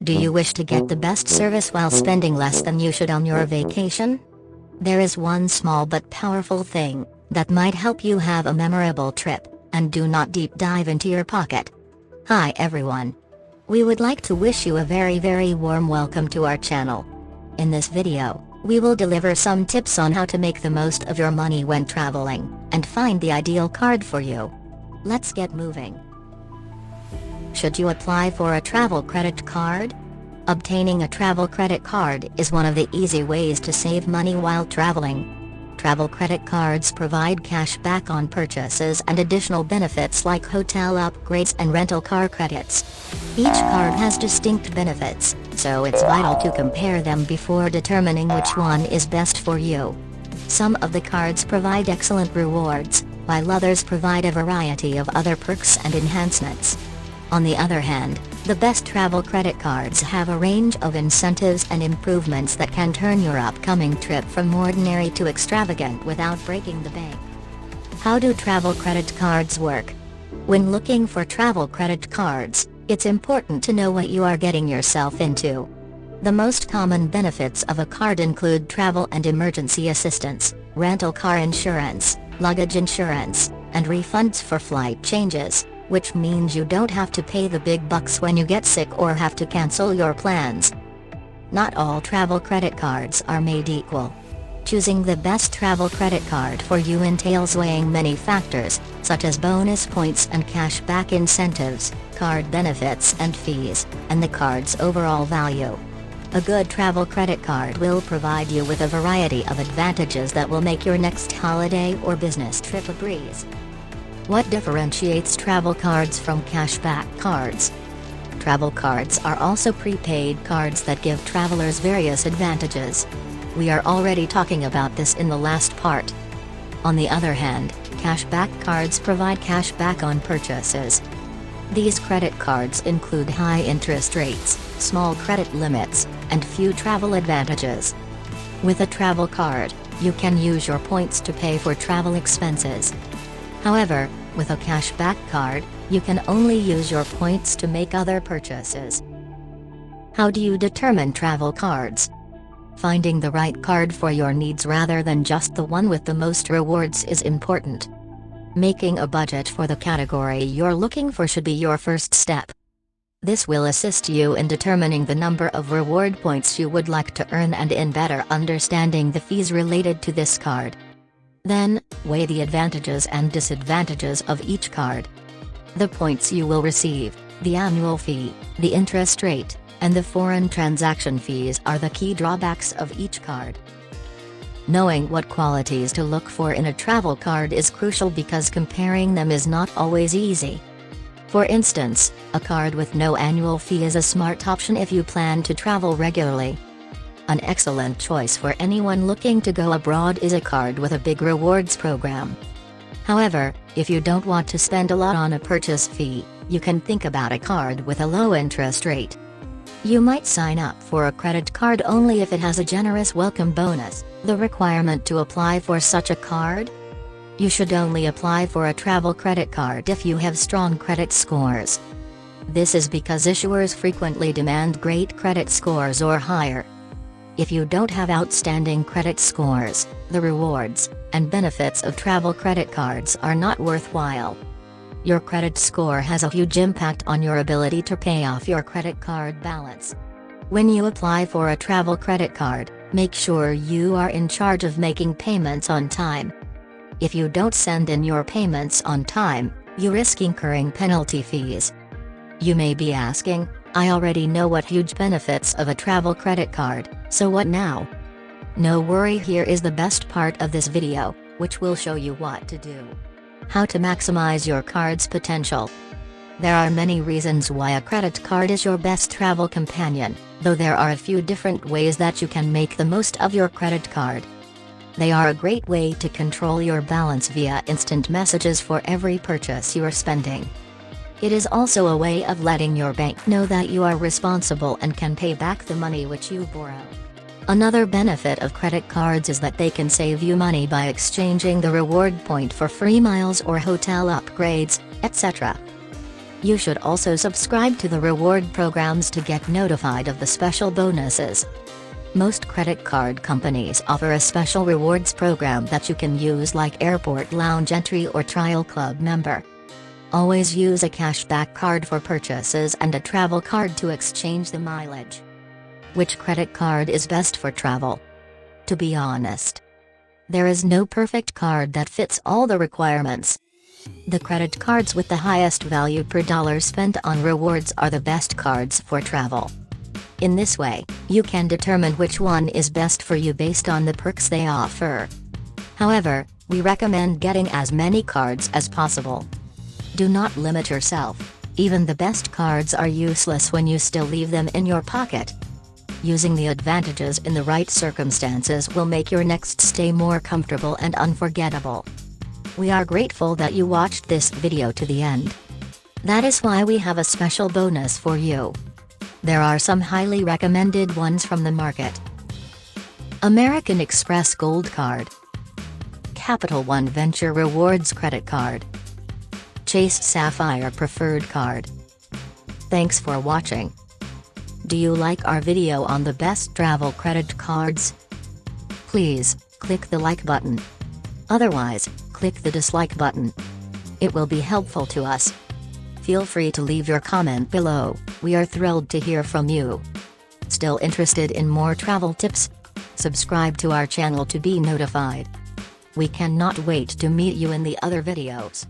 Do you wish to get the best service while spending less than you should on your vacation? There is one small but powerful thing that might help you have a memorable trip, and do not deep dive into your pocket. Hi everyone. We would like to wish you a very warm welcome to our channel. In this video, we will deliver some tips on how to make the most of your money when traveling, and find the ideal card for you. Let's get moving. Should you apply for a travel credit card? Obtaining a travel credit card is one of the easy ways to save money while traveling. Travel credit cards provide cash back on purchases and additional benefits like hotel upgrades and rental car credits. Each card has distinct benefits, so it's vital to compare them before determining which one is best for you. Some of the cards provide excellent rewards, while others provide a variety of other perks and enhancements. On the other hand, the best travel credit cards have a range of incentives and improvements that can turn your upcoming trip from ordinary to extravagant without breaking the bank. How do travel credit cards work? When looking for travel credit cards, it's important to know what you are getting yourself into. The most common benefits of a card include travel and emergency assistance, rental car insurance, luggage insurance, and refunds for flight changes, which means you don't have to pay the big bucks when you get sick or have to cancel your plans. Not all travel credit cards are made equal. Choosing the best travel credit card for you entails weighing many factors, such as bonus points and cash back incentives, card benefits and fees, and the card's overall value. A good travel credit card will provide you with a variety of advantages that will make your next holiday or business trip a breeze. What differentiates travel cards from cashback cards? Travel cards are also prepaid cards that give travelers various advantages. We are already talking about this in the last part. On the other hand, cashback cards provide cash back on purchases. These credit cards include high interest rates, small credit limits, and few travel advantages. With a travel card, you can use your points to pay for travel expenses. However, with a cashback card, you can only use your points to make other purchases. How do you determine travel cards? Finding the right card for your needs rather than just the one with the most rewards is important. Making a budget for the category you're looking for should be your first step. This will assist you in determining the number of reward points you would like to earn and in better understanding the fees related to this card. Then, weigh the advantages and disadvantages of each card. The points you will receive, the annual fee, the interest rate, and the foreign transaction fees are the key drawbacks of each card. Knowing what qualities to look for in a travel card is crucial because comparing them is not always easy. For instance, a card with no annual fee is a smart option if you plan to travel regularly. An excellent choice for anyone looking to go abroad is a card with a big rewards program. However, if you don't want to spend a lot on a purchase fee, you can think about a card with a low interest rate. You might sign up for a credit card only if it has a generous welcome bonus. The requirement to apply for such a card? You should only apply for a travel credit card if you have strong credit scores. This is because issuers frequently demand great credit scores or higher. If you don't have outstanding credit scores, the rewards and benefits of travel credit cards are not worthwhile. Your credit score has a huge impact on your ability to pay off your credit card balance. When you apply for a travel credit card, make sure you are in charge of making payments on time. If you don't send in your payments on time, you risk incurring penalty fees. You may be asking, I already know what huge benefits of a travel credit card, so what now? No worry, here is the best part of this video, which will show you what to do. How to maximize your card's potential. There are many reasons why a credit card is your best travel companion, though there are a few different ways that you can make the most of your credit card. They are a great way to control your balance via instant messages for every purchase you are spending. It is also a way of letting your bank know that you are responsible and can pay back the money which you borrow. Another benefit of credit cards is that they can save you money by exchanging the reward point for free miles or hotel upgrades, etc. You should also subscribe to the reward programs to get notified of the special bonuses. Most credit card companies offer a special rewards program that you can use, like airport lounge entry or trial club member. Always use a cashback card for purchases and a travel card to exchange the mileage. Which credit card is best for travel? To be honest, there is no perfect card that fits all the requirements. The credit cards with the highest value per dollar spent on rewards are the best cards for travel. In this way, you can determine which one is best for you based on the perks they offer. However, we recommend getting as many cards as possible. Do not limit yourself. Even the best cards are useless when you still leave them in your pocket. Using the advantages in the right circumstances will make your next stay more comfortable and unforgettable. We are grateful that you watched this video to the end. That is why we have a special bonus for you. There are some highly recommended ones from the market. American Express Gold Card, Capital One Venture Rewards Credit Card, Chase Sapphire Preferred Card. Thanks for watching. Do you like our video on the best travel credit cards? Please, click the like button. Otherwise, click the dislike button. It will be helpful to us. Feel free to leave your comment below, we are thrilled to hear from you. Still interested in more travel tips? Subscribe to our channel to be notified. We cannot wait to meet you in the other videos.